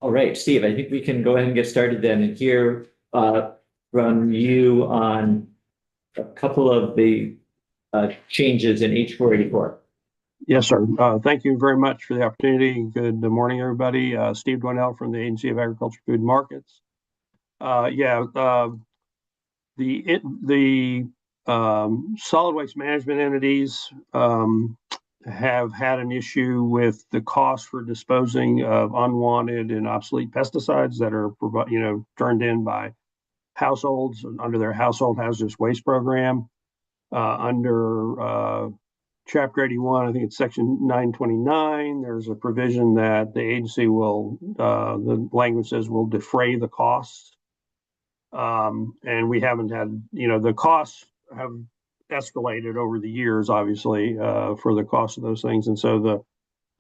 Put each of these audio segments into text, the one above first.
All right, Steve, I think we can go ahead and get started then and hear from you on a couple of the changes in H484. Yes, sir. Thank you very much for the opportunity. Good morning, everybody. Steve Dwinell from the Agency of Agriculture, Food and Markets. The solid waste management entities have had an issue with the cost for disposing of unwanted and obsolete pesticides that are turned in by households under their household hazardous waste program. Under Chapter 81, I think it's Section 929. There's a provision that the agency will, the language says, will defray the costs. And we haven't had, the costs have escalated over the years, obviously, for the cost of those things. And so the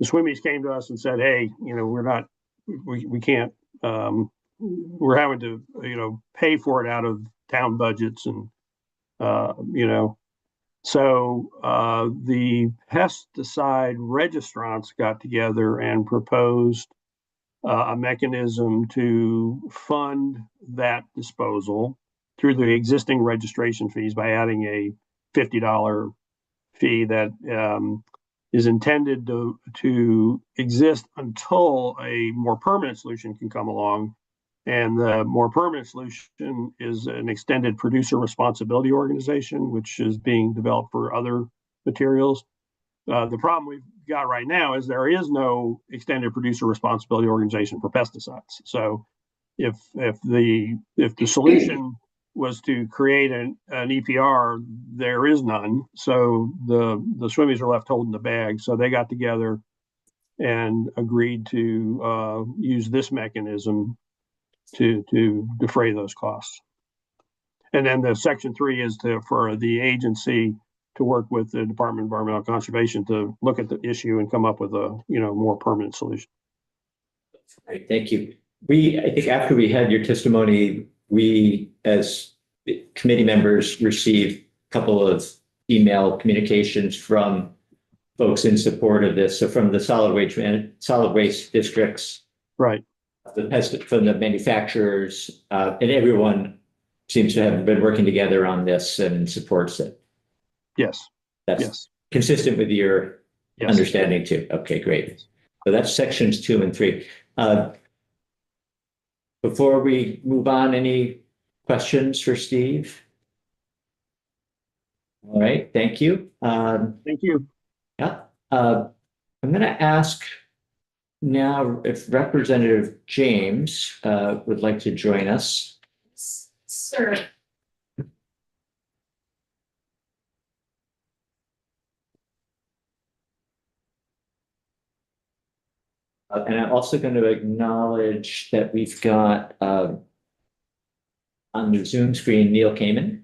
SWMEs came to us and said, hey, we can't, we're having to, pay for it out of town budgets and, So the pesticide registrants got together and proposed a mechanism to fund that disposal through the existing registration fees by adding a $50 fee that is intended to exist until a more permanent solution can come along. And the more permanent solution is an extended producer responsibility organization, which is being developed for other materials. The problem we've got right now is there is no extended producer responsibility organization for pesticides. So if the solution was to create an EPR, there is none. So the SWMEs are left holding the bag. So they got together and agreed to use this mechanism to defray those costs. And then the Section 3 is for the agency to work with the Department of Environmental Conservation to look at the issue and come up with a more permanent solution. Great, thank you. I think after we had your testimony, we as committee members received a couple of email communications from folks in support of this. So from the solid waste districts, right? From the manufacturers, and everyone seems to have been working together on this and supports it. Yes. That's consistent with your understanding too. Okay, great. So that's sections 2 and 3. Before we move on, any questions for Steve? All right, thank you. Thank you. Yeah, I'm going to ask now if Representative James would like to join us. Sir. And I'm also going to acknowledge that we've got on the Zoom screen, Neil Kamen.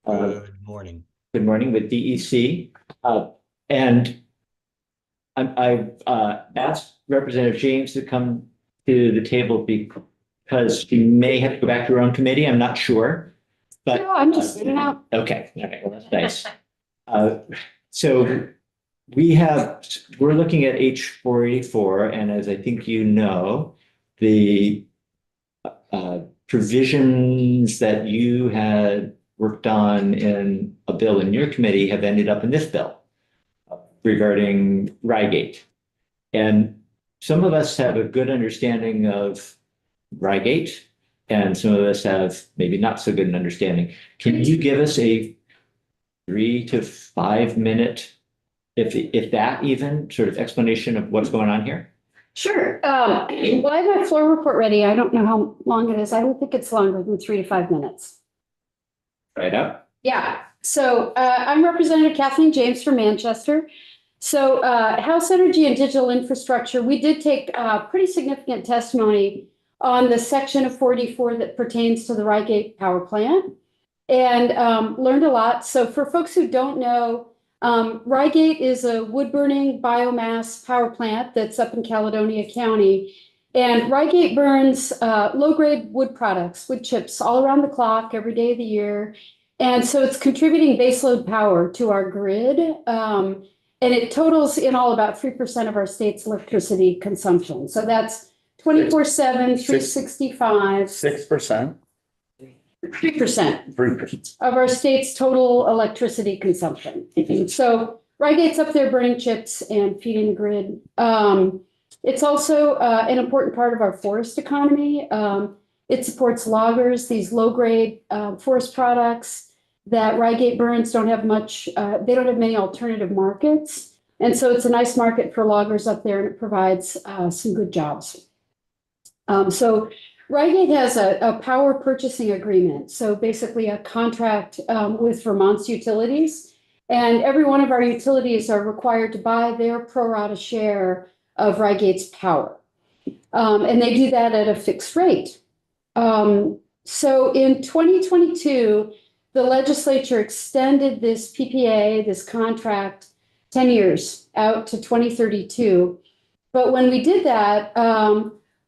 Good morning. Good morning with DEC. And I've asked Representative James to come to the table because she may have to go back to her own committee. I'm not sure. But no, I'm just sitting out. Okay, well, that's nice. So we're looking at H484, and as I think you know, the provisions that you had worked on in a bill in your committee have ended up in this bill regarding Rygate. And some of us have a good understanding of Rygate, and some of us have maybe not so good an understanding. Can you give us a 3 to 5 minute, if that even, sort of explanation of what's going on here? Sure. Well, I have my floor report ready. I don't know how long it is. I don't think it's longer than 3 to 5 minutes. Right up. Yeah. So I'm Representative Kathleen James from Manchester. So House Energy and Digital Infrastructure, we did take pretty significant testimony on the section of 44 that pertains to the Rygate power plant and learned a lot. So for folks who don't know, Rygate is a wood-burning biomass power plant that's up in Caledonia County. And Rygate burns low-grade wood products, wood chips, all around the clock, every day of the year. And so it's contributing baseload power to our grid. And it totals in all about 3% of our state's electricity consumption. So that's 24/7, 365, 6%, 3% 3%. of our state's total electricity consumption. So Rygate's up there burning chips and feeding the grid. It's also an important part of our forest economy. It supports loggers, these low-grade forest products that Rygate burns don't have much, they don't have many alternative markets. And so it's a nice market for loggers up there, and it provides some good jobs. So Rygate has a power purchasing agreement. So basically a contract with Vermont's utilities. And every one of our utilities are required to buy their pro rata share of Rygate's power. And they do that at a fixed rate. So in 2022, the legislature extended this PPA, this contract, 10 years out to 2032. But when we did that,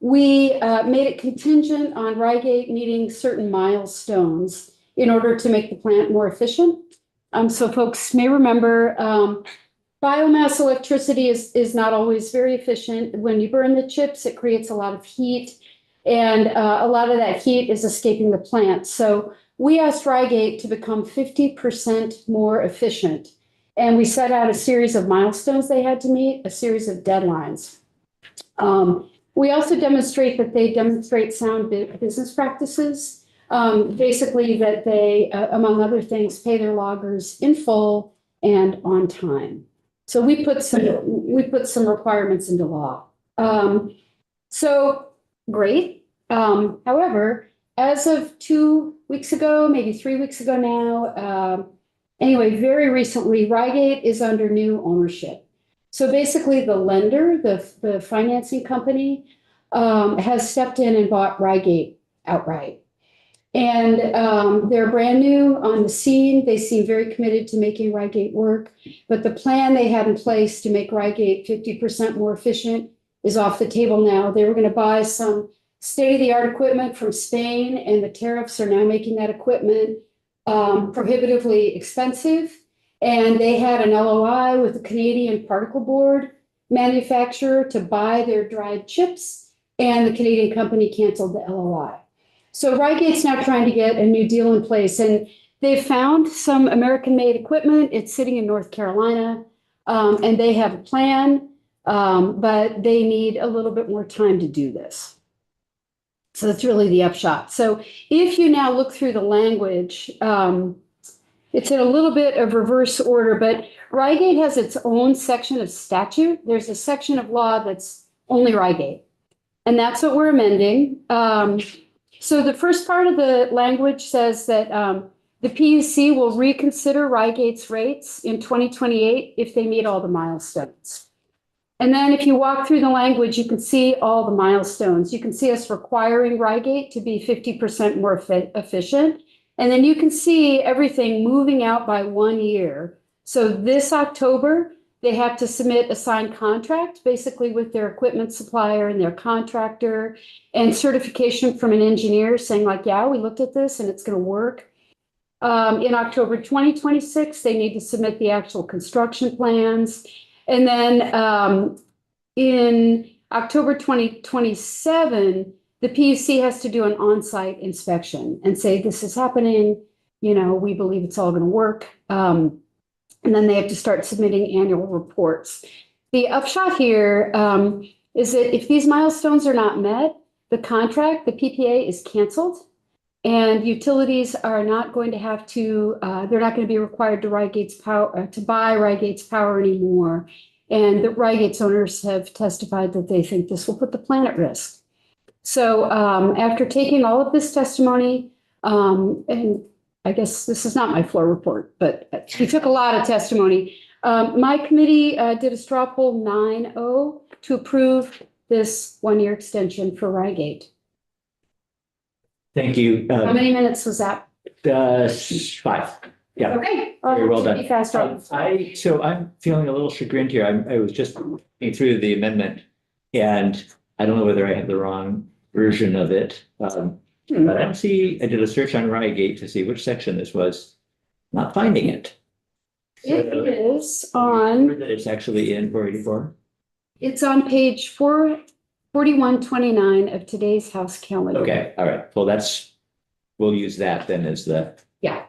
we made it contingent on Rygate meeting certain milestones in order to make the plant more efficient. So folks may remember, biomass electricity is not always very efficient. When you burn the chips, it creates a lot of heat, and a lot of that heat is escaping the plant. So we asked Rygate to become 50% more efficient. And we set out a series of milestones they had to meet, a series of deadlines. We also demonstrate that they demonstrate sound business practices, basically that they, among other things, pay their loggers in full and on time. So we put some requirements into law. So great. However, as of 2 weeks ago, maybe 3 weeks ago now, anyway, very recently, Rygate is under new ownership. So basically the lender, the financing company, has stepped in and bought Rygate outright. And they're brand new on the scene. They seem very committed to making Rygate work. But the plan they had in place to make Rygate 50% more efficient is off the table now. They were going to buy some state-of-the-art equipment from Spain, and the tariffs are now making that equipment prohibitively expensive. And they had an LOI with a Canadian particle board manufacturer to buy their dried chips, and the Canadian company canceled the LOI. So Rygate's now trying to get a new deal in place, and they've found some American-made equipment. It's sitting in North Carolina, and they have a plan, but they need a little bit more time to do this. So that's really the upshot. So if you now look through the language, it's in a little bit of reverse order, but Rygate has its own section of statute. There's a section of law that's only Rygate, and that's what we're amending. So the first part of the language says that the PUC will reconsider Rygate's rates in 2028 if they meet all the milestones. And then if you walk through the language, you can see all the milestones. You can see us requiring Rygate to be 50% more efficient. And then you can see everything moving out by 1 year. So this October, they have to submit a signed contract, basically with their equipment supplier and their contractor, and certification from an engineer saying like, yeah, we looked at this and it's going to work. In October 2026, they need to submit the actual construction plans. And then in October 2027, the PUC has to do an on-site inspection and say, this is happening, you know, we believe it's all going to work. And then they have to start submitting annual reports. The upshot here is that if these milestones are not met, the contract, the PPA is canceled, and utilities are not going to have to, they're not going to be required to Rygate's power, to buy Rygate's power anymore. And the Rygate's owners have testified that they think this will put the plant at risk. So after taking all of this testimony, and I guess this is not my floor report, but we took a lot of testimony. My committee did a straw poll 9-0 to approve this 1-year extension for Rygate. Thank you. How many minutes was that? 5. Yeah. Okay. Very well To done. be fast on. So I'm feeling a little chagrined here. I was just looking through the amendment, and I don't know whether I have the wrong version of it. But I don't see, I did a search on Rygate to see which section this was, not finding it. It is on, It's actually in 484. it's on page 4129 of today's House calendar. Okay, all right. Well, we'll use that then as the, Yeah,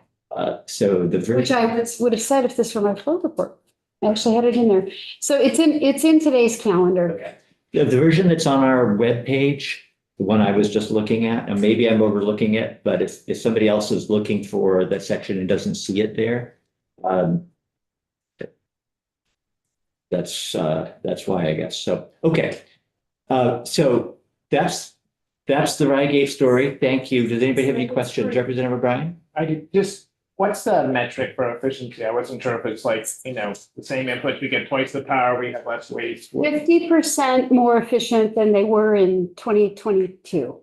so the which version. I would have said if this were my flow report. I actually had it in there. So it's in today's calendar. Okay. The version that's on our webpage, the one I was just looking at, and maybe I'm overlooking it, but if somebody else is looking for that section and doesn't see it there, that's why, I guess. So, okay. So that's the Rygate story. Thank you. Does anybody have any questions? Representative O'Brien? I could just, what's the metric for efficiency? I wasn't sure if it's like, the same input, we get twice the power, we have less waste. 50% more efficient than they were in 2022.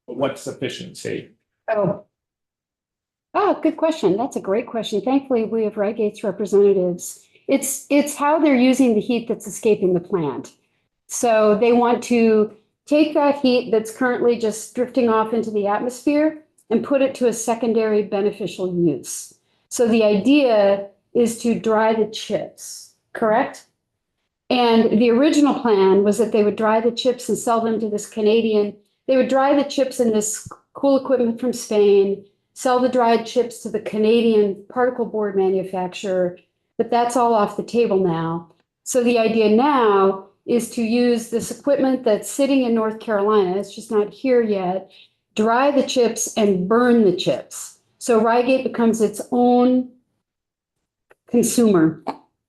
What's efficiency? Oh. Oh, good question. That's a great question. Thankfully, we have Rygate's representatives. It's how they're using the heat that's escaping the plant. So they want to take that heat that's currently just drifting off into the atmosphere and put it to a secondary beneficial use. So the idea is to dry the chips, correct? And the original plan was that they would dry the chips and sell them to this they would dry the chips in this cool equipment from Spain, sell the dried chips to the Canadian particle board manufacturer, but that's all off the table now. So the idea now is to use this equipment that's sitting in North Carolina, it's just not here yet, dry the chips and burn the chips. So Rygate becomes its own consumer.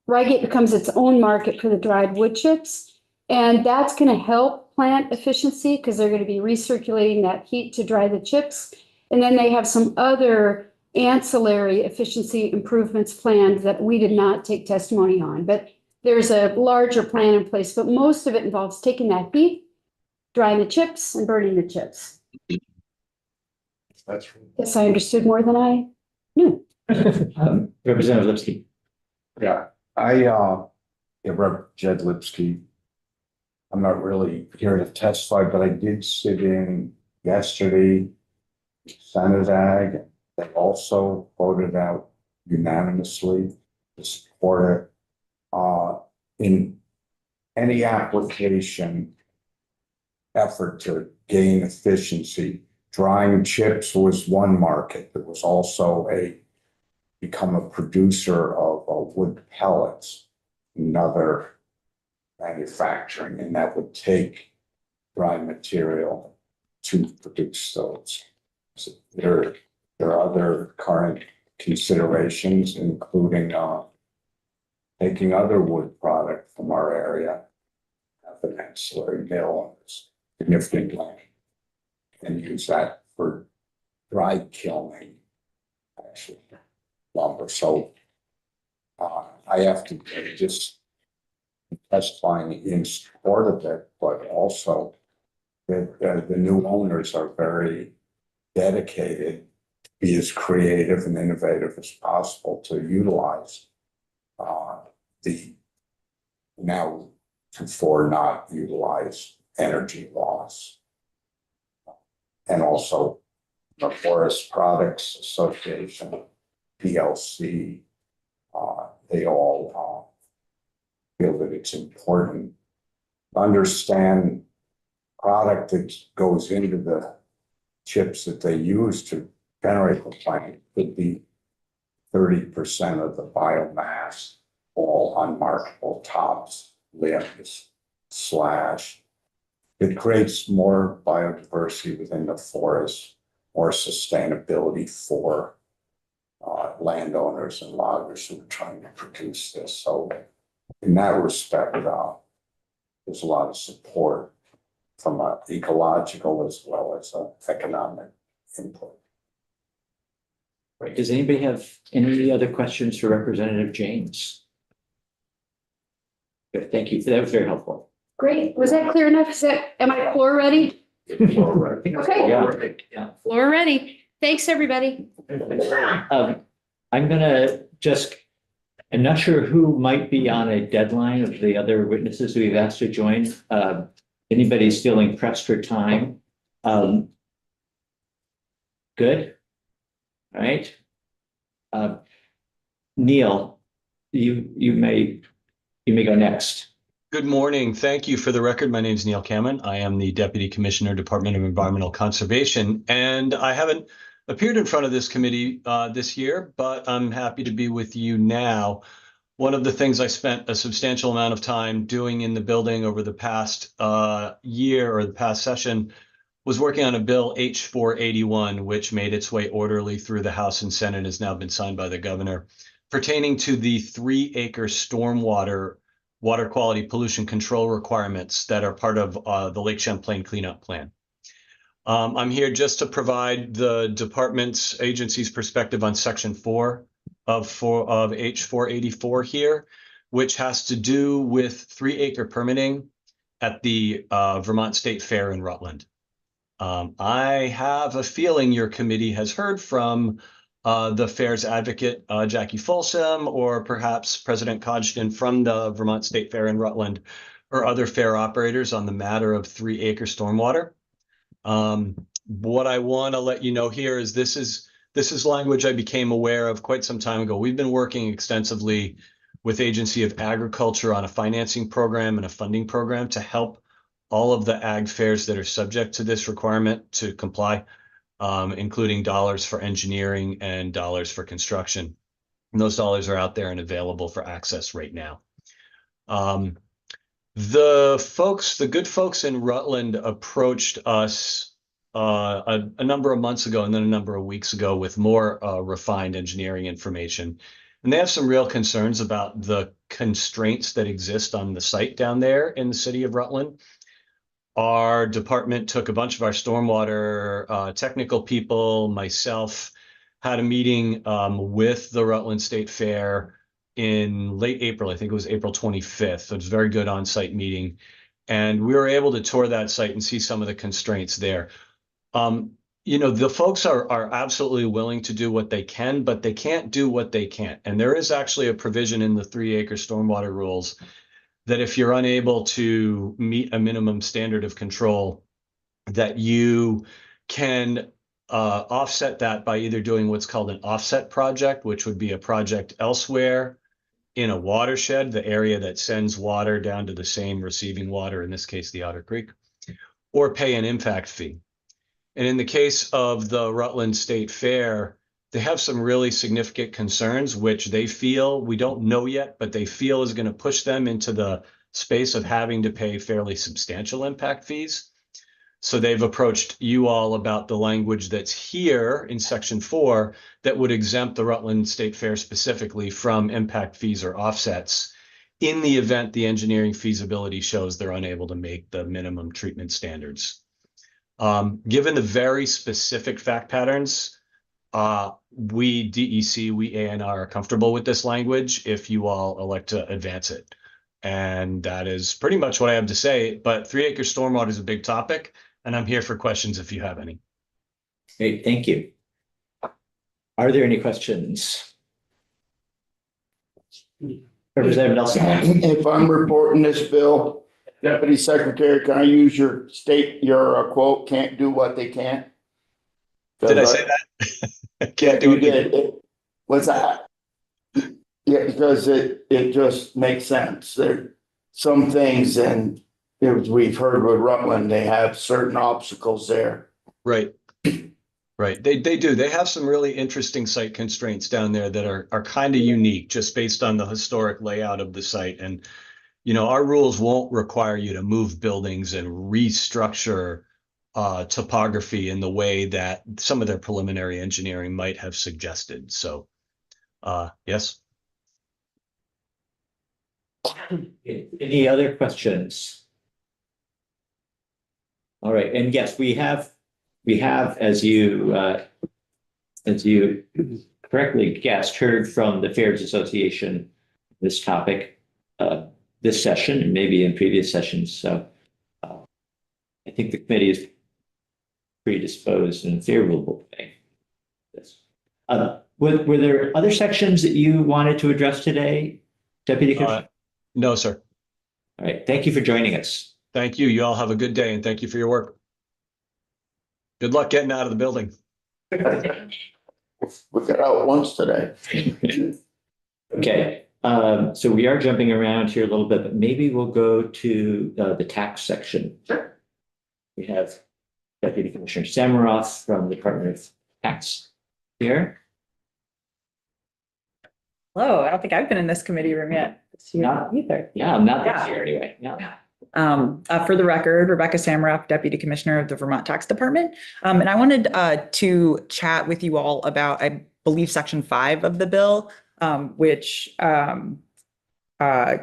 Rygate becomes its own market for the dried wood chips. And that's going to help plant efficiency because they're going to be recirculating that heat to dry the chips. And then they have some other ancillary efficiency improvements planned that we did not take testimony on. But there's a larger plan in place, but most of it involves taking that heat, drying the chips, and burning the chips. That's Yes, I understood more than I knew. Representative Lipsky. Yeah, yeah, Rep. Jed Lipsky. I'm not really here to testify, but I did sit in yesterday, Senate Ag. They also voted out unanimously to support it. In any application effort to gain efficiency, drying chips was one market. There was also become a producer of wood pellets, another manufacturing, and that would take dry material to produce those. So there are other current considerations, including taking other wood product from our area, have an ancillary mill, significant land, and use that for dry kilning, actually, lumber. So I have to just testifying in support of it, but also that the new owners are very dedicated to be as creative and innovative as possible to utilize the now before not utilized energy loss. And also the Forest Products Association, PLC, they all feel that it's important to understand product that goes into the chips that they use to generate the plant could be 30% of the biomass, all unmarketable tops, limbs, slash. It creates more biodiversity within the forest, more sustainability for landowners and loggers who are trying to produce this. So in that respect, there's a lot of support from an ecological as well as an economic input. Right. Does anybody have any other questions for Representative James? Good, thank you. That was very helpful. Great. Was that clear enough? Am I floor ready? Okay. Yeah. Floor ready. Thanks, everybody. I'm gonna just, I'm not sure who might be on a deadline of the other witnesses we've asked to join. Anybody's feeling pressed for time? Good. All right. Neil, you may go next. Good morning. Thank you. For the record, my name is Neil Kamen. I am the Deputy Commissioner, Department of Environmental Conservation, and I haven't appeared in front of this committee this year, but I'm happy to be with you now. One of the things I spent a substantial amount of time doing in the building over the past year or the past session was working on a bill H481, which made its way orderly through the House and Senate, has now been signed by the governor, pertaining to the 3-acre stormwater water quality pollution control requirements that are part of the Lake Champlain cleanup plan. I'm here just to provide the department's agency's perspective on section 4 of H484 here, which has to do with 3-acre permitting at the Vermont State Fair in Rutland. I have a feeling your committee has heard from the fair's advocate, Jackie Folsom, or perhaps President Codgton from the Vermont State Fair in Rutland, or other fair operators on the matter of 3-acre stormwater. What I want to let you know here is this is language I became aware of quite some time ago. We've been working extensively with Agency of Agriculture on a financing program and a funding program to help all of the ag fairs that are subject to this requirement to comply, including dollars for engineering and dollars for construction. And those dollars are out there and available for access right now. The good folks in Rutland approached us a number of months ago and then a number of weeks ago with more refined engineering information. And they have some real concerns about the constraints that exist on the site down there in the city of Rutland. Our department took a bunch of our stormwater technical people, myself, had a meeting with the Rutland State Fair in late April. I think it was April 25th. So it was a very good on-site meeting. And we were able to tour that site and see some of the constraints there. You know, the folks are absolutely willing to do what they can, but they can't do what they can't. And there is actually a provision in the 3-acre stormwater rules that if you're unable to meet a minimum standard of control, that you can offset that by either doing what's called an offset project, which would be a project elsewhere in a watershed, the area that sends water down to the same receiving water, in this case, the Otter Creek, or pay an impact fee. And in the case of the Rutland State Fair, they have some really significant concerns, which they feel, we don't know yet, but they feel is going to push them into the space of having to pay fairly substantial impact fees. So they've approached you all about the language that's here in section 4 that would exempt the Rutland State Fair specifically from impact fees or offsets in the event the engineering feasibility shows they're unable to make the minimum treatment standards. Given the very specific fact patterns, we DEC, we ANR are comfortable with this language if you all elect to advance it. And that is pretty much what I have to say, but 3-acre stormwater is a big topic and I'm here for questions if you have any. Great, thank you. Are there any questions? Representative Nelson. If I'm reporting this bill, Deputy Secretary, can I use your quote, can't do what they can't? Did I say that? Can't do you it. did. What's that? Yeah, because it just makes sense. There some things, and as we've heard with Rutland, they have certain obstacles there. Right. Right. They do. They have some really interesting site constraints down there that are kind of unique just based on the historic layout of the site. And, you know, our rules won't require you to move buildings and restructure topography in the way that some of their preliminary engineering might have suggested. So, yes. Any other questions? All right, and yes, we have, as you correctly guessed, heard from the Fairs Association this topic this session and maybe in previous sessions. So I think the committee is predisposed and favorable to this. Were there other sections that you wanted to address today, Deputy Commissioner? No, sir. All right, thank you for joining us. Thank you. You all have a good day and thank you for your work. Good luck getting out of the building. We got out once today. Okay, So we are jumping around here a little bit, but maybe we'll go to the tax section. Sure. We have Deputy Commissioner Samaroff from the Department of Tax here. Hello, I don't think I've been in this committee room yet this year Not- either. Yeah, not this Yeah. year anyway. Yeah. For the record, Rebecca Samaroff, Deputy Commissioner of the Vermont Tax Department. And I wanted to chat with you all about, I believe, Section 5 of the bill, which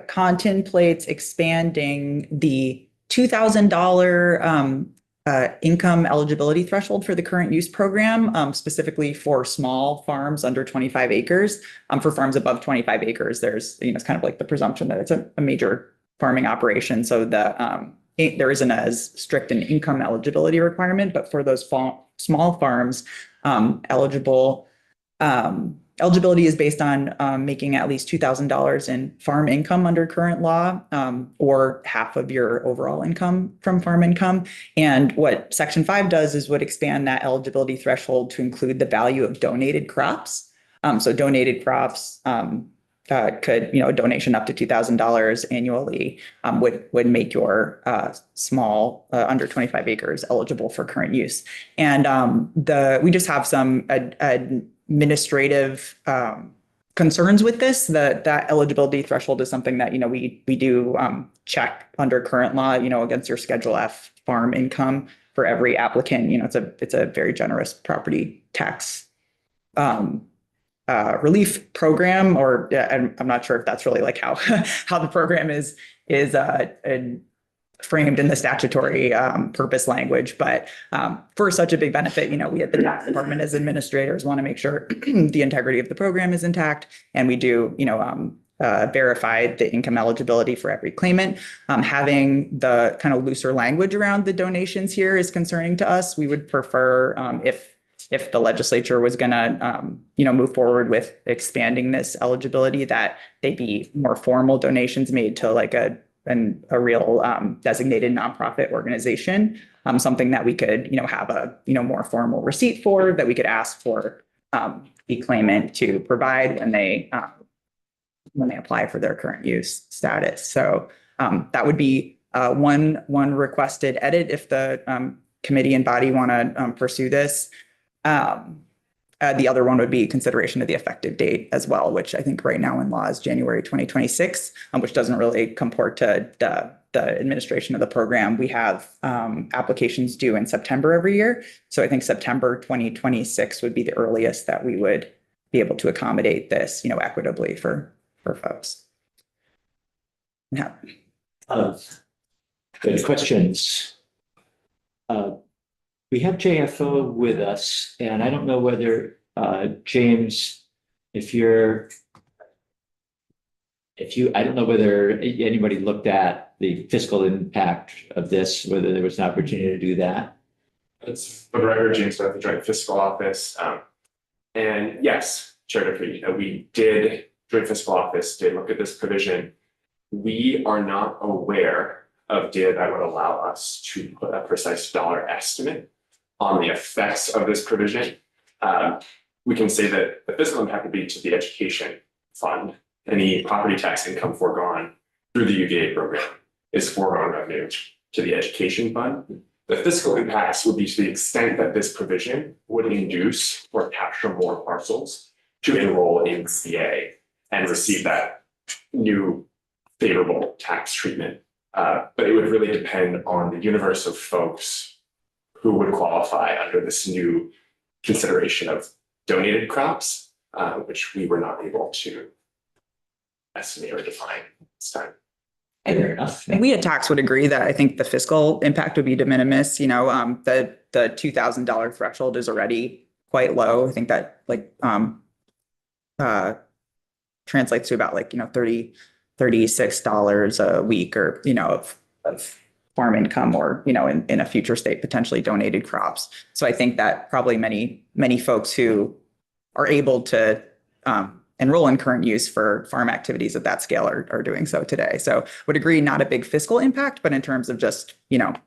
contemplates expanding the $2,000 income eligibility threshold for the current use program, specifically for small farms under 25 acres. For farms above 25 acres, there's, it's kind of like the presumption that it's a major farming operation. So there isn't as strict an income eligibility requirement, but for those small farms, eligibility is based on making at least $2,000 in farm income under current law, or half of your overall income from farm income. And what Section 5 does is would expand that eligibility threshold to include the value of donated crops. So donated crops could, a donation up to $2,000 annually would make your small under 25 acres eligible for current use. And we just have some administrative concerns with this. That eligibility threshold is something that we do check under current law, against your Schedule F farm income for every applicant. It's a very generous property tax relief program, or I'm not sure if that's really like how the program is framed in the statutory purpose language. But for such a big benefit, we at the tax department as administrators want to make sure the integrity of the program is intact, and we do verify the income eligibility for every claimant. Having the kind of looser language around the donations here is concerning to us. We would prefer if the legislature was going to, move forward with expanding this eligibility, that they be more formal donations made to like a real designated nonprofit organization, something that we could, have a, more formal receipt for, that we could ask for the claimant to provide when they apply for their current use status. So that would be one requested edit if the committee and body want to pursue this. The other one would be consideration of the effective date as well, which I think right now in law is January 2026, which doesn't really comport to the administration of the program. We have applications due in September every year. So I think September 2026 would be the earliest that we would be able to accommodate this, equitably for folks. Yeah. Good questions. We have JFO with us, and I don't know whether, James, I don't know whether anybody looked at the fiscal impact of this, whether there was an opportunity to do that. It's for the record, James with the Joint Fiscal Office. And yes, Chair Duffy, Joint Fiscal Office did look at this provision. We are not aware of data that would allow us to put a precise dollar estimate on the effects of this provision. We can say that the fiscal impact would be to the education fund. Any property tax income foregone through the UVA program is foregone revenue to the education fund. The fiscal impacts would be to the extent that this provision would induce or capture more parcels to enroll in CA and receive that new favorable tax treatment. But it would really depend on the universe of folks who would qualify under this new consideration of donated crops, which we were not able to estimate or define this time. Fair enough. And we at tax would agree that I think the fiscal impact would be de minimis. The $2,000 threshold is already quite low. I think that translates to about $36 a week, or of farm income, or in a future state potentially donated crops. So I think that probably many folks who are able to enroll in current use for farm activities at that scale are doing so today. So would agree, not a big fiscal impact, but in terms of just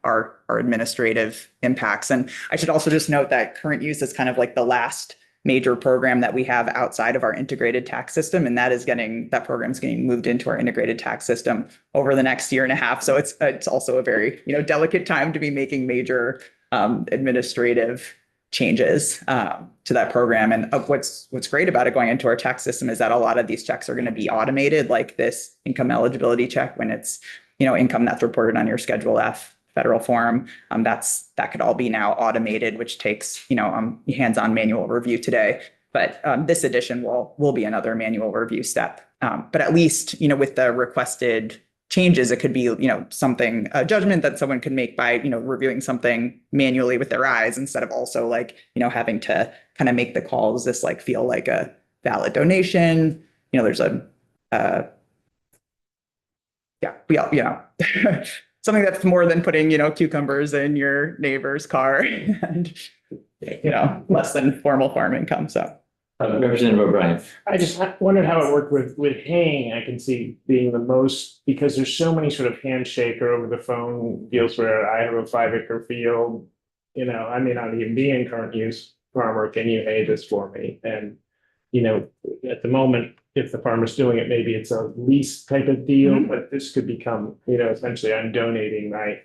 our administrative impacts. And I should also just note that current use is kind of like the last major program that we have outside of our integrated tax system. And that program's getting moved into our integrated tax system over the next year and a half. So it's also a very, delicate time to be making major administrative changes to that program. And what's great about it going into our tax system is that a lot of these checks are going to be automated, like this income eligibility check when it's, income that's reported on your Schedule F federal form. That could all be now automated, which takes, hands-on manual review today. But this edition will be another manual review step. But at least, with the requested changes, it could be, a judgment that someone could make by, reviewing something manually with their eyes instead of also having to kind of make the calls. This feel like a valid donation. There's something that's more than putting, cucumbers in your neighbor's car and, less than formal farm income. So. Representative O'Brien. I just wondered how it worked with haying. I can see being the most, because there's so many sort of handshake or over the phone deals where I have a 5-acre field, I may not even be in current use, farmer, can you hay this for me? And, at the moment, if the farmer's doing it, maybe it's a lease type of deal, but this could become, essentially I'm donating my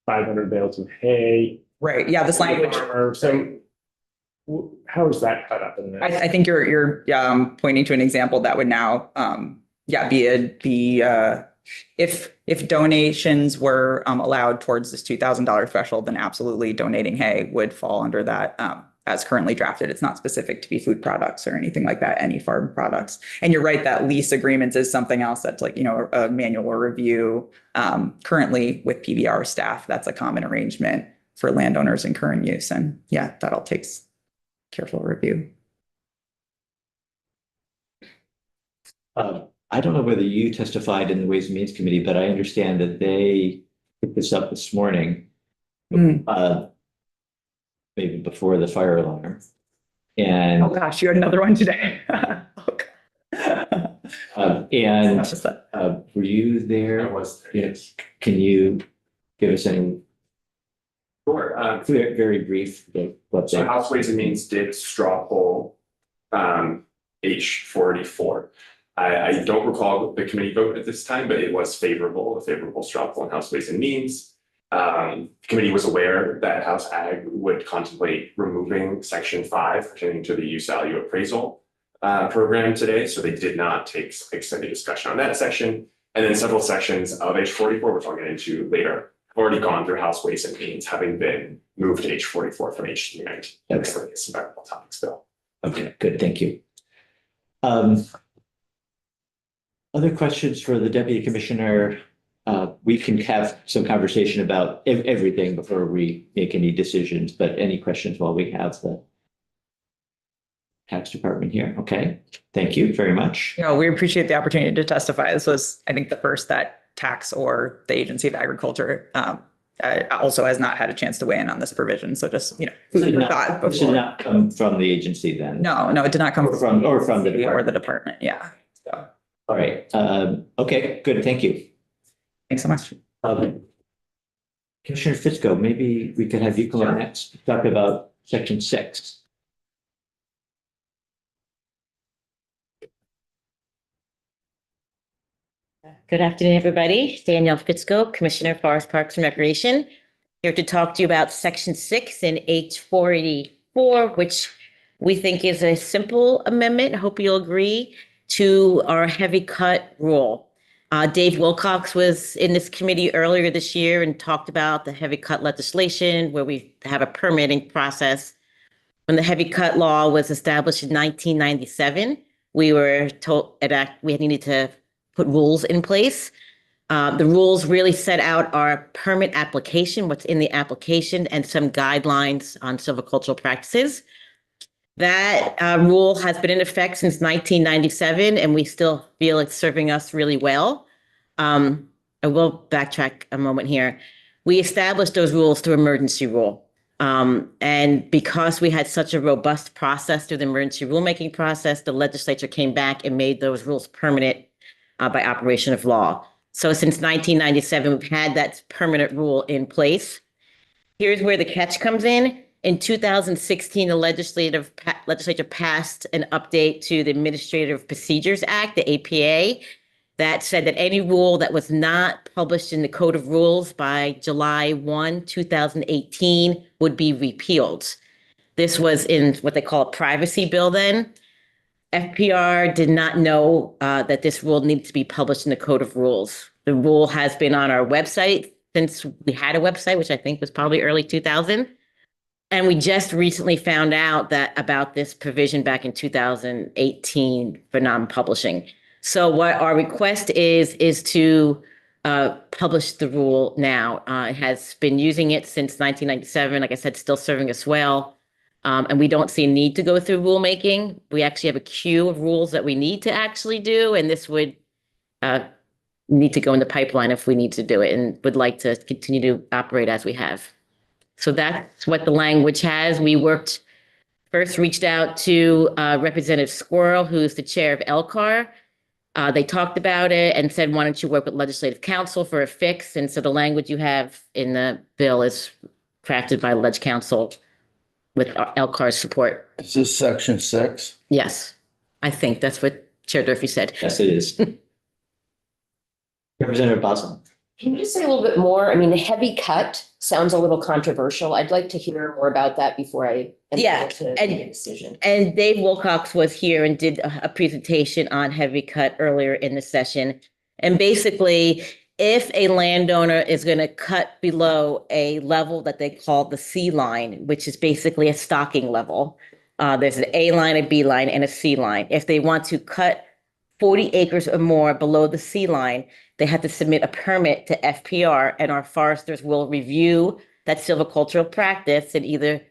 500 bales of hay. Right. Yeah. This language. So how is that cut up in this? I think you're pointing to an example that would now, be if donations were allowed towards this $2,000 threshold, then absolutely donating hay would fall under that as currently drafted. It's not specific to be food products or anything like that, any farm products. And you're right that lease agreements is something else that's a manual review. Currently with PBR staff, that's a common arrangement for landowners in current use. And that all takes careful review. I don't know whether you testified in the Ways and Means Committee, but I understand that they picked this up this morning, maybe before the fire alarm. And oh gosh, you had another one today. Were you there? I was there. Yes. Can you give us any Sure. very brief? So House Ways and Means did straw poll H44. I don't recall the committee vote at this time, but it was a favorable straw poll in House Ways and Means. The committee was aware that House Ag would contemplate removing Section 5 pertaining to the use value appraisal program today. So they did not take extended discussion on that section. And then several sections of H44, which I'll get into later, have already gone through House Ways and Means, having been moved to H44 from H319. That's the latest environmental topics bill. Okay, good, thank you. Other questions for the Deputy Commissioner? We can have some conversation about everything before we make any decisions, but any questions while we have the tax department here? Okay, thank you very much. We appreciate the opportunity to testify. This was, I think, the first that tax or the Agency of Agriculture also has not had a chance to weigh in on this provision. So just, food for thought before. This did not come from the agency then? No, it did not come from the department. Or the department. Yeah. So. All right. Okay, good. Thank you. Thanks so much. Commissioner Fitzko, maybe we could have you come on next to talk about Section 6. Good afternoon, everybody. Danielle Fitzko, Commissioner, Forest Parks and Recreation, here to talk to you about Section 6 in H484, which we think is a simple amendment. I hope you'll agree to our heavy cut rule. Dave Wilcox was in this committee earlier this year and talked about the heavy cut legislation where we have a permitting process. When the heavy cut law was established in 1997, we were told we needed to put rules in place. The rules really set out our permit application, what's in the application, and some guidelines on silvicultural practices. That rule has been in effect since 1997, and we still feel it's serving us really well. I will backtrack a moment here. We established those rules through emergency rule. And because we had such a robust process through the emergency rulemaking process, the legislature came back and made those rules permanent by operation of law. So since 1997, we've had that permanent rule in place. Here's where the catch comes in. In 2016, the legislature passed an update to the Administrative Procedures Act, the APA, that said that any rule that was not published in the Code of Rules by July 1, 2018 would be repealed. This was in what they call a privacy bill then. FPR did not know that this rule needed to be published in the Code of Rules. The rule has been on our website since we had a website, which I think was probably early 2000. And we just recently found out about this provision back in 2018 for non-publishing. So what our request is to publish the rule now. It has been using it since 1997. Like I said, still serving us well. And we don't see a need to go through rulemaking. We actually have a queue of rules that we need to actually do, and this would need to go in the pipeline if we need to do it, and would like to continue to operate as we have. So that's what the language has. We reached out to Representative Squirrel, who's the chair of LCAR. They talked about it and said, why don't you work with Legislative Counsel for a fix? And so the language you have in the bill is crafted by Leg Counsel with LCAR's support. Is this section 6? Yes, I think that's what Chair Durfee said. Yes, it is. Representative Boswell. Can you just say a little bit more? I mean, the heavy cut sounds a little controversial. I'd like to hear more about that before I Yeah, to make a decision. And Dave Wilcox was here and did a presentation on heavy cut earlier in the session. And basically, if a landowner is going to cut below a level that they call the C line, which is basically a stocking level, there's an A line, a B line, and a C line. If they want to cut 40 acres or more below the C line, they have to submit a permit to FPR, and our foresters will review that silvicultural practice and either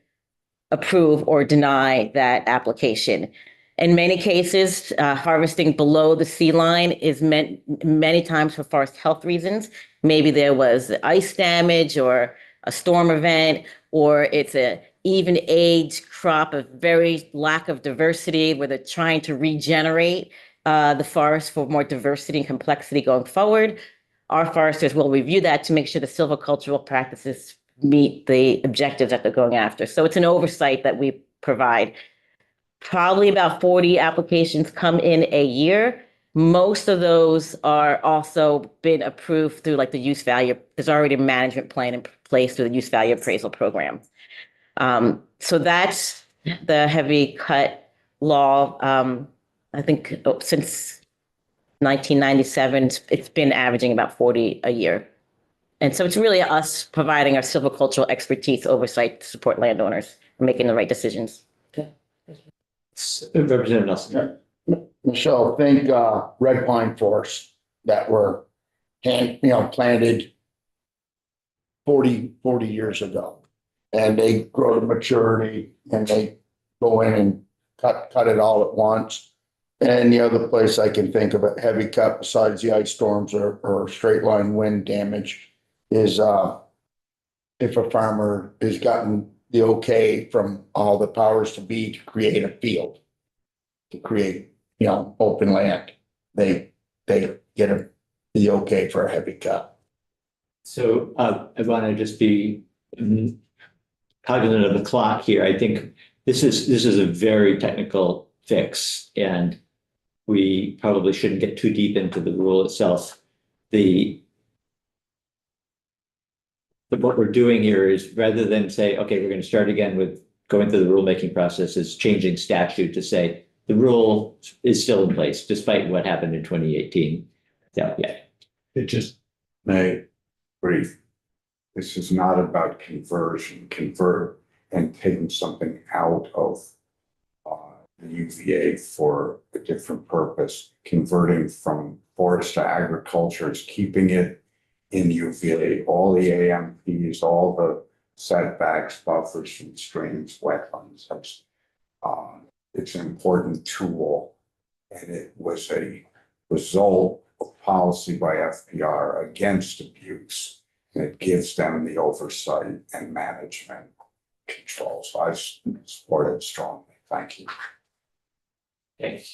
approve or deny that application. In many cases, harvesting below the C line is meant many times for forest health reasons. Maybe there was ice damage or a storm event, or it's a even age crop of very lack of diversity where they're trying to regenerate the forest for more diversity and complexity going forward. Our foresters will review that to make sure the silvicultural practices meet the objectives that they're going after. So it's an oversight that we provide. Probably about 40 applications come in a year. Most of those are also been approved through like the use value. There's already a management plan in place through the use value appraisal program. So that's the heavy cut law. I think since 1997, it's been averaging about 40 a year. And so it's really us providing our silvicultural expertise oversight to support landowners and making the right decisions. Representative Nelson. Michelle, think red pine forests that were planted 40 years ago. And they grow to maturity and they go in and cut it all at once. And the other place I can think of a heavy cut besides the ice storms or straight line wind damage is if a farmer has gotten the okay from all the powers to be to create a field, to create, open land, they get the okay for a heavy cut. So I want to just be cognizant of the clock here. I think this is a very technical fix, and we probably shouldn't get too deep into the rule itself. What we're doing here is, rather than say, okay, we're going to start again with going through the rulemaking process, is changing statute to say the rule is still in place despite what happened in 2018. Yeah. It just may brief. This is not about convert and taking something out of the UVA for a different purpose. Converting from forest to agriculture is keeping it in UVA, all the AMPs, all the setbacks, buffers, and streams, wetlands. It's an important tool, and it was a result of policy by FPR against abuse. And it gives them the oversight and management control. So I support it strongly. Thank you. Okay.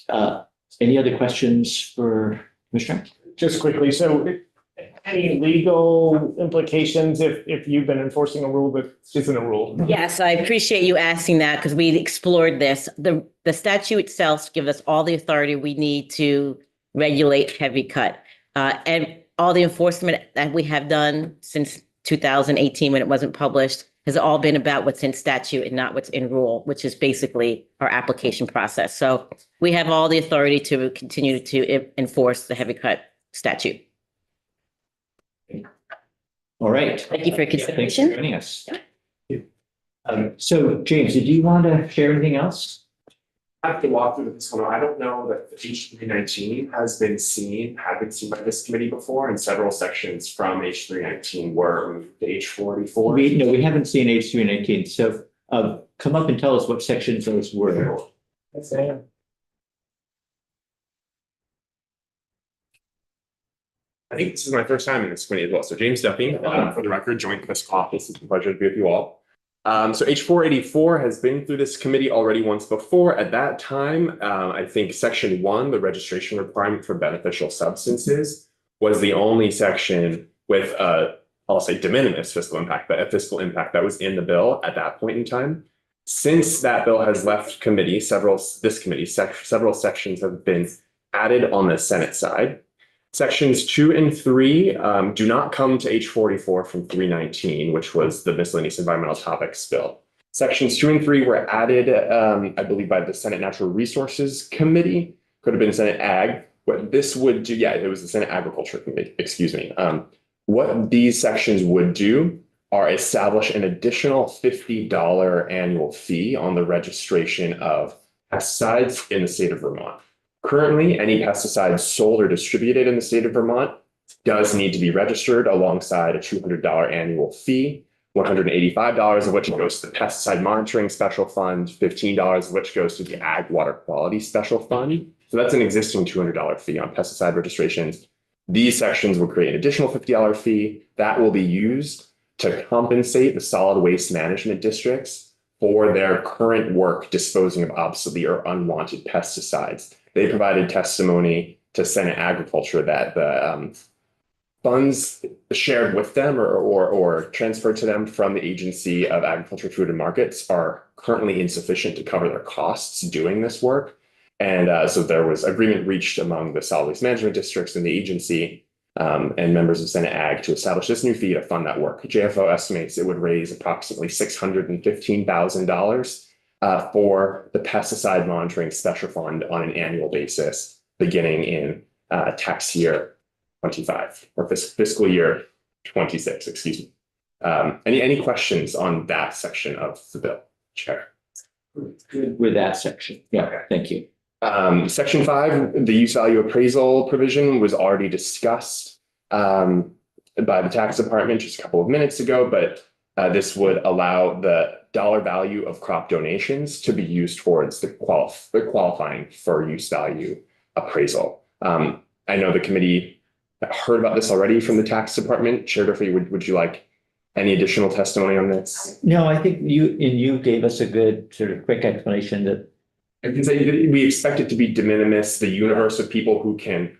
Any other questions for Commissioner? Just quickly, so any legal implications if you've been enforcing a rule that isn't a rule? Yes, I appreciate you asking that because we explored this. The statute itself gives us all the authority we need to regulate heavy cut. And all the enforcement that we have done since 2018 when it wasn't published has all been about what's in statute and not what's in rule, which is basically our application process. So we have all the authority to continue to enforce the heavy cut statute. All right. Thank you for your Thanks for consideration. joining us. So James, did you want to share anything else? I have to walk through this one. I don't know that H319 has been seen by this committee before, and several sections from H319 were moved to H484. We haven't seen H319. So come up and tell us what sections those were. I think this is my first time in this committee as well. So James Duffy, for the record, Joint Fiscal Office. It's a pleasure to be with you all. So H484 has been through this committee already once before. At that time, I think section 1, the registration requirement for beneficial substances, was the only section with I'll say de minimis fiscal impact, but a fiscal impact that was in the bill at that point in time. Since that bill has left committee, several sections have been added on the Senate side. Sections 2 and 3 do not come to H484 from 319, which was the miscellaneous environmental topics bill. Sections 2 and 3 were added, I believe, by the Senate Natural Resources Committee. Could have been Senate Ag. What this would do, it was the Senate Agriculture Committee, excuse me. What these sections would do are establish an additional $50 annual fee on the registration of pesticides in the state of Vermont. Currently, any pesticides sold or distributed in the state of Vermont does need to be registered alongside a $200 annual fee, $185 of which goes to the Pesticide Monitoring Special Fund, $15 of which goes to the Ag Water Quality Special Fund. So that's an existing $200 fee on pesticide registrations. These sections will create an additional $50 fee that will be used to compensate the solid waste management districts for their current work disposing of obsolete or unwanted pesticides. They provided testimony to Senate Agriculture that the funds shared with them or transferred to them from the Agency of Agriculture, Food and Markets are currently insufficient to cover their costs doing this work. And so there was agreement reached among the solid waste management districts and the agency and members of Senate Ag to establish this new fee to fund that work. JFO estimates it would raise approximately $615,000 for the Pesticide Monitoring Special Fund on an annual basis, beginning in tax year 25 or fiscal year 26, excuse me. Any questions on that section of the bill, Chair? Good with that section. Yeah, thank you. Section 5, the use value appraisal provision was already discussed by the tax department just a couple of minutes ago, but this would allow the dollar value of crop donations to be used towards the qualifying for use value appraisal. I know the committee heard about this already from the tax department. Chair Duffy, would you like any additional testimony on this? No, I think you gave us a good sort of quick explanation that I can say that we expect it to be de minimis. The universe of people who can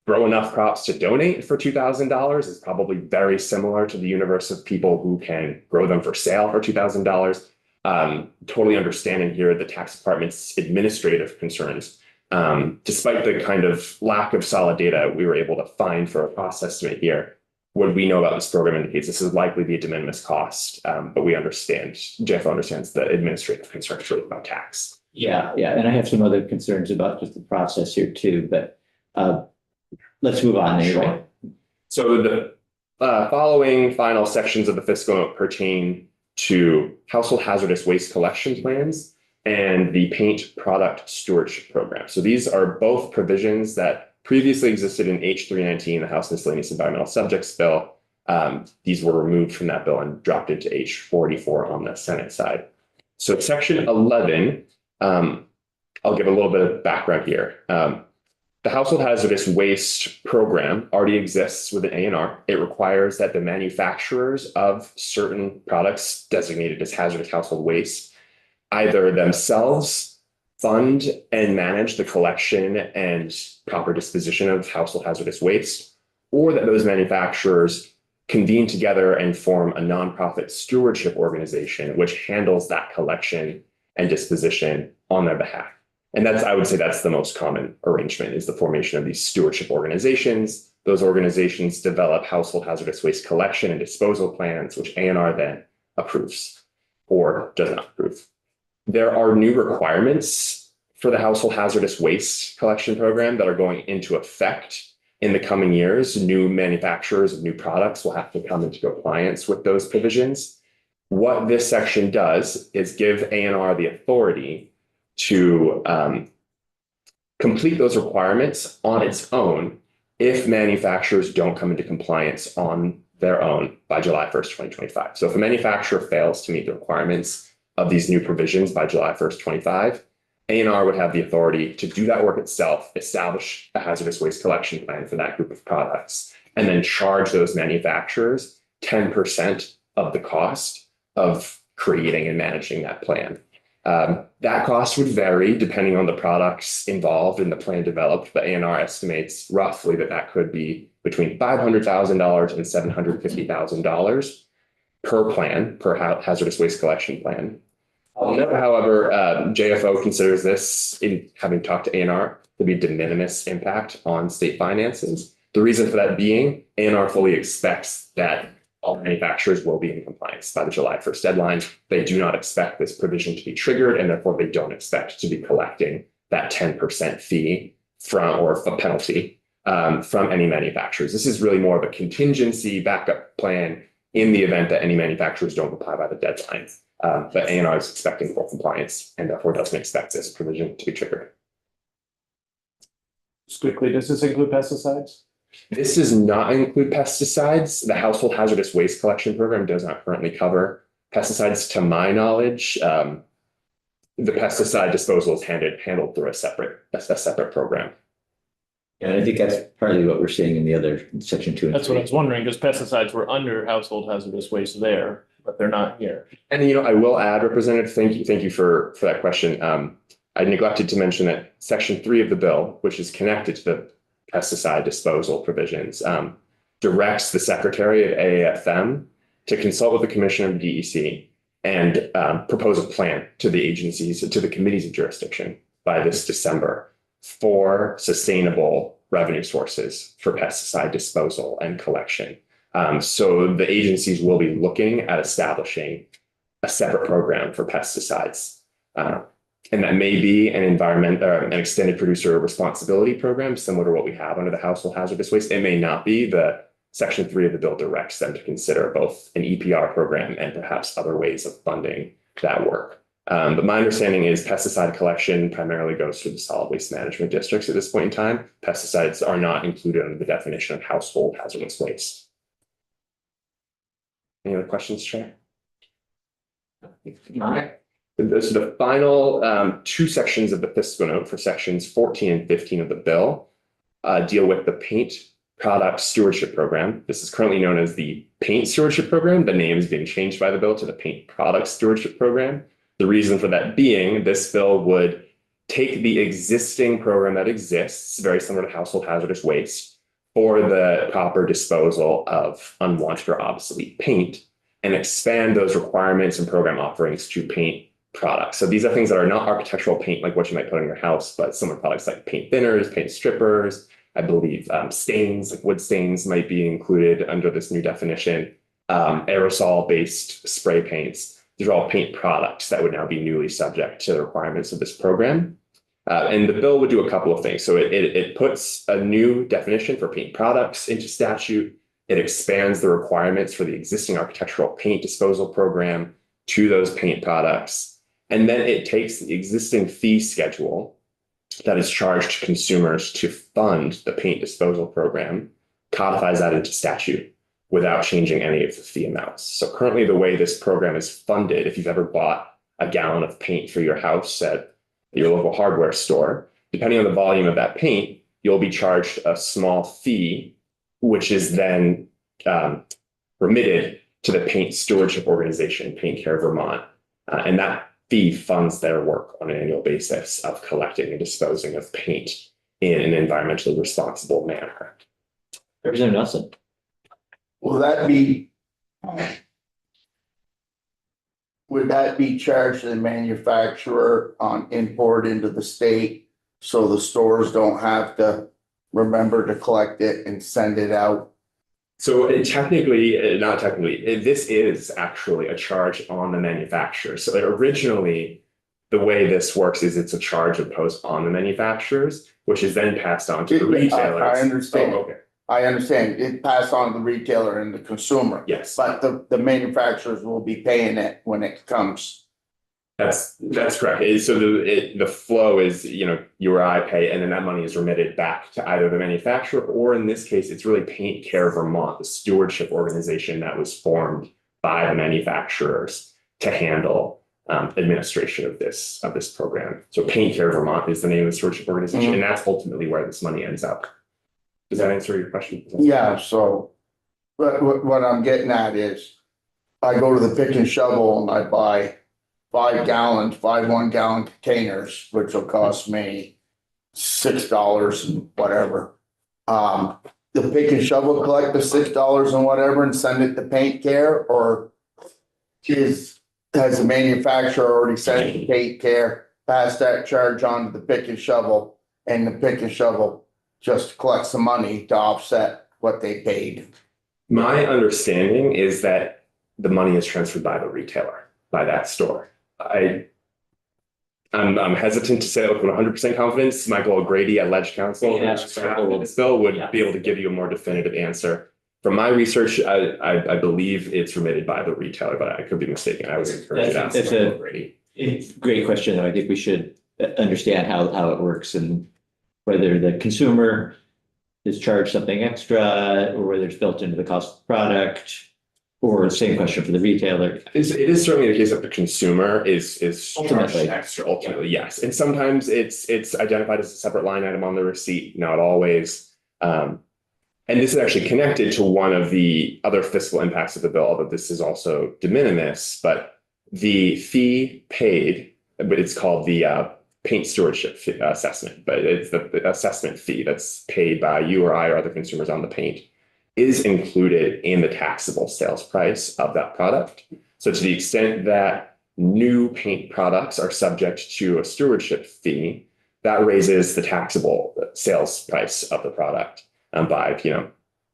grow enough crops to donate for $2,000 is probably very similar to the universe of people who can grow them for sale for $2,000. Totally understanding here the tax department's administrative concerns. Despite the kind of lack of solid data we were able to find for a cost estimate here, what we know about this program indicates this is likely to be a de minimis cost, but we understand, JFO understands the administrative concerns really about tax. Yeah, and I have some other concerns about just the process here too, but let's move on anyway. Sure. So the following final sections of the fiscal note pertain to household hazardous waste collection plans and the paint product stewardship program. So these are both provisions that previously existed in H319, the House Miscellaneous Environmental Subjects Bill. These were removed from that bill and dropped into H484 on the Senate side. So section 11, I'll give a little bit of background here. The household hazardous waste program already exists with an A&R. It requires that the manufacturers of certain products designated as hazardous household waste either themselves fund and manage the collection and proper disposition of household hazardous waste, or that those manufacturers convene together and form a nonprofit stewardship organization, which handles that collection and disposition on their behalf. And that's, I would say that's the most common arrangement, is the formation of these stewardship organizations. Those organizations develop household hazardous waste collection and disposal plans, which ANR then approves or does not approve. There are new requirements for the household hazardous waste collection program that are going into effect in the coming years. New manufacturers of new products will have to come into compliance with those provisions. What this section does is give ANR the authority to complete those requirements on its own if manufacturers don't come into compliance on their own by July 1st, 2025. So if a manufacturer fails to meet the requirements of these new provisions by July 1st, 25, ANR would have the authority to do that work itself, establish a hazardous waste collection plan for that group of products, and then charge those manufacturers 10% of the cost of creating and managing that plan. That cost would vary depending on the products involved in the plan developed, but ANR estimates roughly that could be between $500,000 and $750,000 per plan, per hazardous waste collection plan. I'll note, however, JFO considers this, in having talked to ANR, to be de minimis impact on state finances. The reason for that being, ANR fully expects that all manufacturers will be in compliance by the July 1st deadline. They do not expect this provision to be triggered, and therefore they don't expect to be collecting that 10% fee from, or a penalty from any manufacturers. This is really more of a contingency backup plan in the event that any manufacturers don't comply by the deadline. But ANR is expecting full compliance and therefore doesn't expect this provision to be triggered. Just quickly, does this include pesticides? This does not include pesticides. The household hazardous waste collection program does not currently cover pesticides, to my knowledge. The pesticide disposal is handled through a separate program. And I think that's partly what we're seeing in the other section 2 and That's 3. what I was wondering, because pesticides were under household hazardous waste there, but they're not here. And I will add, Representative, thank you for that question. I neglected to mention that section 3 of the bill, which is connected to the pesticide disposal provisions, directs the Secretary of AAFM to consult with the Commissioner of the DEC and propose a plan to the agencies, to the committees of jurisdiction by this December for sustainable revenue sources for pesticide disposal and collection. So the agencies will be looking at establishing a separate program for pesticides. And that may be an extended producer responsibility program, similar to what we have under the household hazardous waste. It may not be. The section 3 of the bill directs them to consider both an EPR program and perhaps other ways of funding that work. But my understanding is pesticide collection primarily goes through the solid waste management districts at this point in time. Pesticides are not included under the definition of household hazardous waste. Any other questions, Chair? All right. So the final 2 sections of the fiscal note for sections 14 and 15 of the bill deal with the paint product stewardship program. This is currently known as the paint stewardship program. The name is being changed by the bill to the paint product stewardship program. The reason for that being, this bill would take the existing program that exists, very similar to household hazardous waste, for the proper disposal of unwanted or obsolete paint, and expand those requirements and program offerings to paint products. So these are things that are not architectural paint like what you might put on your house, but similar products like paint thinners, paint strippers. I believe stains, like wood stains, might be included under this new definition. Aerosol-based spray paints. These are all paint products that would now be newly subject to the requirements of this program. And the bill would do a couple of things. So it puts a new definition for paint products into statute. It expands the requirements for the existing architectural paint disposal program to those paint products. And then it takes the existing fee schedule that is charged to consumers to fund the paint disposal program, codifies that into statute without changing any of the fee amounts. So currently the way this program is funded, if you've ever bought a gallon of paint for your house at your local hardware store, depending on the volume of that paint, you'll be charged a small fee, which is then remitted to the paint stewardship organization, Paint Care Vermont. And that fee funds their work on an annual basis of collecting and disposing of paint in an environmentally responsible manner. Representative Nelson. Will that be? Would that be charged to the manufacturer on import into the state? So the stores don't have to remember to collect it and send it out? So technically, not technically, this is actually a charge on the manufacturer. So originally, the way this works is it's a charge imposed on the manufacturers, which is then passed on to the retailers. I understand. Oh, okay. I understand. It passed on to the retailer and the consumer. Yes, But the manufacturers will be paying it when it comes. that's correct. So the flow is, you or I pay, and then that money is remitted back to either the manufacturer, or in this case, it's really Paint Care Vermont, the stewardship organization that was formed by the manufacturers to handle administration of this program. So Paint Care Vermont is the name of the stewardship organization, and that's ultimately where this money ends up. Does that answer your question? Yeah, so, but what I'm getting at is, I go to the pick and shovel and I buy 5 1-gallon containers, which will cost me $6 and whatever. The pick and shovel collect the $6 and whatever and send it to Paint Care, or has the manufacturer already sent it to Paint Care, pass that charge on to the pick and shovel, and the pick and shovel just collects the money to offset what they paid? My understanding is that the money is transferred by the retailer, by that store. I'm hesitant to say it with 100% confidence. Michael O'Grady at Ledge Council, this bill would be able to give you a more definitive answer. From my research, I believe it's remitted by the retailer, but I could be mistaken. I was encouraged to ask Michael O'Grady. It's a great question, though. I think we should understand how it works and whether the consumer is charged something extra or whether it's built into the cost of the product, or the same question for the retailer. It is certainly the case that the consumer is Ultimately. charged extra. Ultimately, yes. And sometimes it's identified as a separate line item on the receipt, not always. And this is actually connected to one of the other fiscal impacts of the bill, although this is also de minimis, but the fee paid, but it's called the paint stewardship assessment, but it's the assessment fee that's paid by you or I or other consumers on the paint, is included in the taxable sales price of that product. So to the extent that new paint products are subject to a stewardship fee, that raises the taxable sales price of the product by,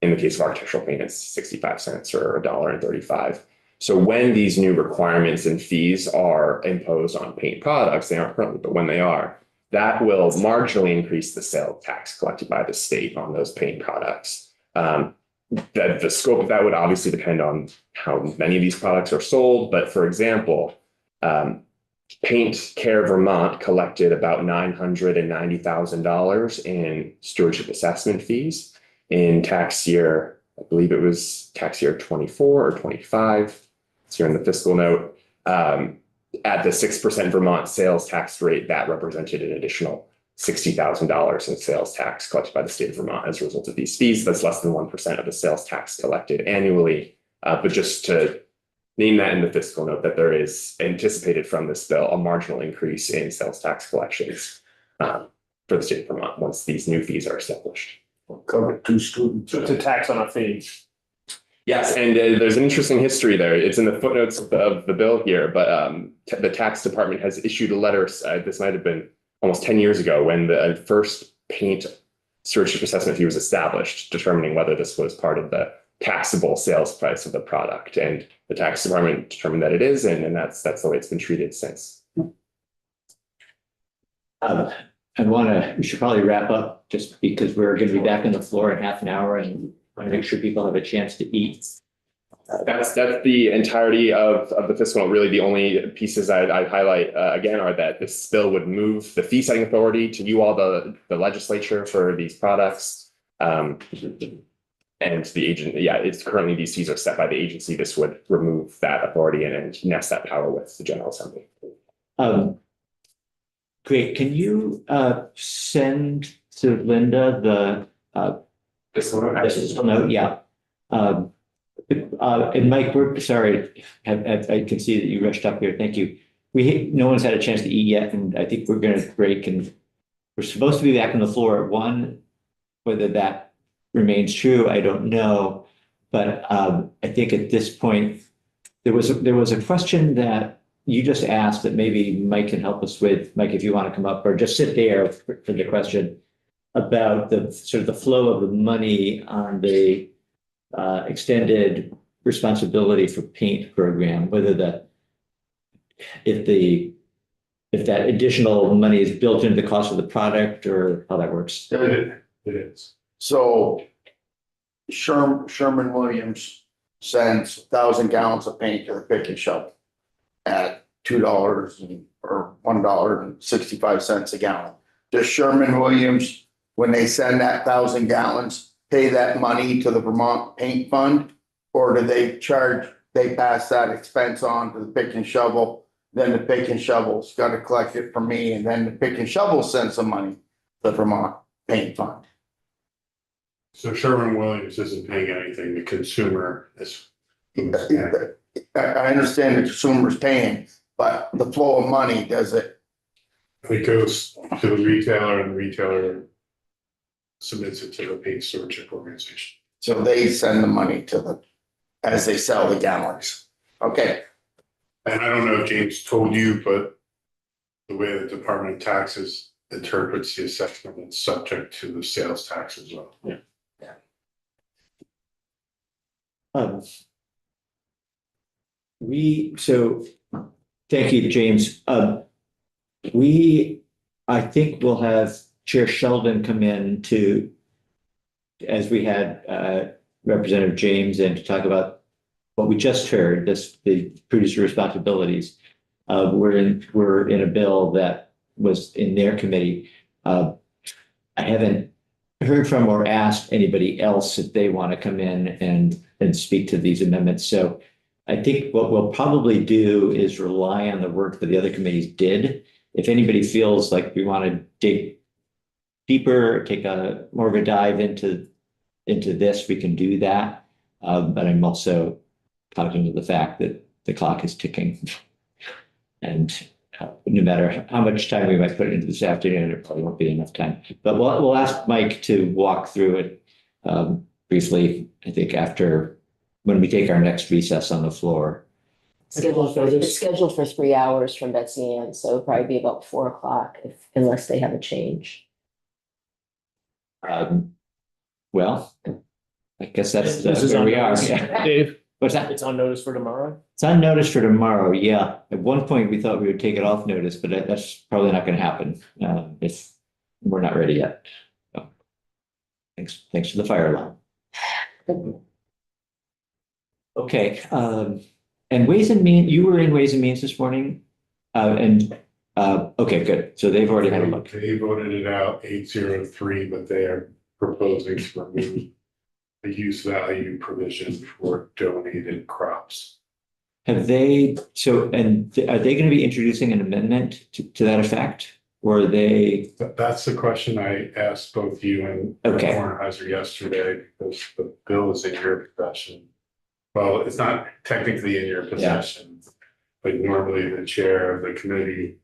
in the case of architectural paint, it's 65 cents or $1.35. So when these new requirements and fees are imposed on paint products, they aren't currently, but when they are, that will marginally increase the sales tax collected by the state on those paint products. The scope of that would obviously depend on how many of these products are sold. But for example, Paint Care Vermont collected about $990,000 in stewardship assessment fees in tax year, I believe it was tax year 24 or 25. It's here in the fiscal note. At the 6% Vermont sales tax rate, that represented an additional $60,000 in sales tax collected by the state of Vermont as a result of these fees. That's less than 1% of the sales tax collected annually. But just to name that in the fiscal note, that there is anticipated from this bill a marginal increase in sales tax collections for the state of Vermont once these new fees are established. Cover 2 students. So it's a tax on a fee. Yes, and there's an interesting history there. It's in the footnotes of the bill here, but the tax department has issued a letter. This might have been almost 10 years ago when the first paint stewardship assessment fee was established, determining whether this was part of the taxable sales price of the product. And the tax department determined that it is, and that's the way it's been treated since. We should probably wrap up just because we're going to be back on the floor in half an hour and want to make sure people have a chance to eat. That's the entirety of the fiscal. Really, the only pieces I'd highlight again are that this bill would move the fee setting authority to you all, the legislature, for these products. And the agent, it's currently these fees are set by the agency. This would remove that authority and nest that power with the General Assembly. Great. Can you send to Linda the Fiscal note? fiscal note? Yeah. And Mike, we're sorry. I can see that you rushed up here. Thank you. No one's had a chance to eat yet, and I think we're going to break. And we're supposed to be back on the floor at 1. Whether that remains true, I don't know. But I think at this point, there was a question that you just asked that maybe Mike can help us with. Mike, if you want to come up or just sit there for the question about the sort of the flow of the money on the extended responsibility for paint program, whether if that additional money is built into the cost of the product or how that works. It is. So Sherman-Williams sends 1,000 gallons of paint to the pick and shovel at $2 or $1.65 a gallon. Does Sherman-Williams, when they send that 1,000 gallons, pay that money to the Vermont Paint Fund? Or do they pass that expense on to the pick and shovel? Then the pick and shovel's got to collect it from me, and then the pick and shovel sends some money to the Vermont Paint Fund. So Sherman-Williams isn't paying anything, the consumer is. I understand the consumer's paying, but the flow of money, does it? It goes to the retailer and the retailer submits it to the paint stewardship organization. So they send the money as they sell the gallons. Okay, And I don't know if James told you, but the way the Department of Taxes interprets the assessment, it's subject to the sales tax as well. Yeah. Thank you, James. I think we'll have Chair Sheldon come in as we had Representative James in to talk about what we just heard, the producer responsibilities. We're in a bill that was in their committee. I haven't heard from or asked anybody else if they want to come in and speak to these amendments. So I think what we'll probably do is rely on the work that the other committees did. If anybody feels like we want to dig deeper, take more of a dive into this, we can do that. But I'm also cognizant of the fact that the clock is ticking. And no matter how much time we might put into this afternoon, there probably won't be enough time. But we'll ask Mike to walk through it briefly, I think, when we take our next recess on the floor. It's scheduled for 3 hours from Betsy Ann, so it'll probably be about 4 o'clock unless they have a change. Well, I guess that's This is where on we are. notice. Yeah. Dave, What's that? it's on notice for tomorrow? It's on notice for tomorrow, yeah. At one point, we thought we would take it off notice, but that's probably not going to happen if we're not ready yet. So, thanks for the fire alarm. Okay, and Ways and Means, you were in Ways and Means this morning? Okay, good. So they've already had a look. They voted it out 803, but they are proposing to remove the use value provision for donated crops. Have they, and are they going to be introducing an amendment to that effect? Or are they? That's the question I asked both you and Okay. Kornheiser yesterday, because the bill is in your possession. Well, it's not technically in your possession, but normally the chair of the committee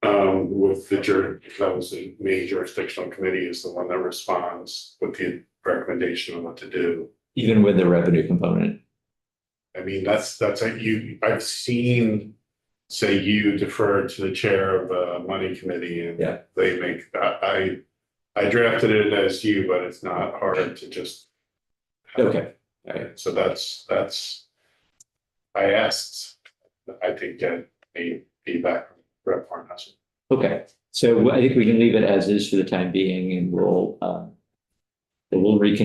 with that was the main jurisdictional committee is the one that responds with the recommendation on what to do. Even with the revenue component? I mean, that's I've seen, say, you defer to the chair of the money committee and they make that. I drafted it as you, but it's not hard to just. Okay. All right. So that's, I asked, I think get a feedback from Rep. Kornheiser. Okay, so I think we can leave it as is for the time being, and we'll reconvene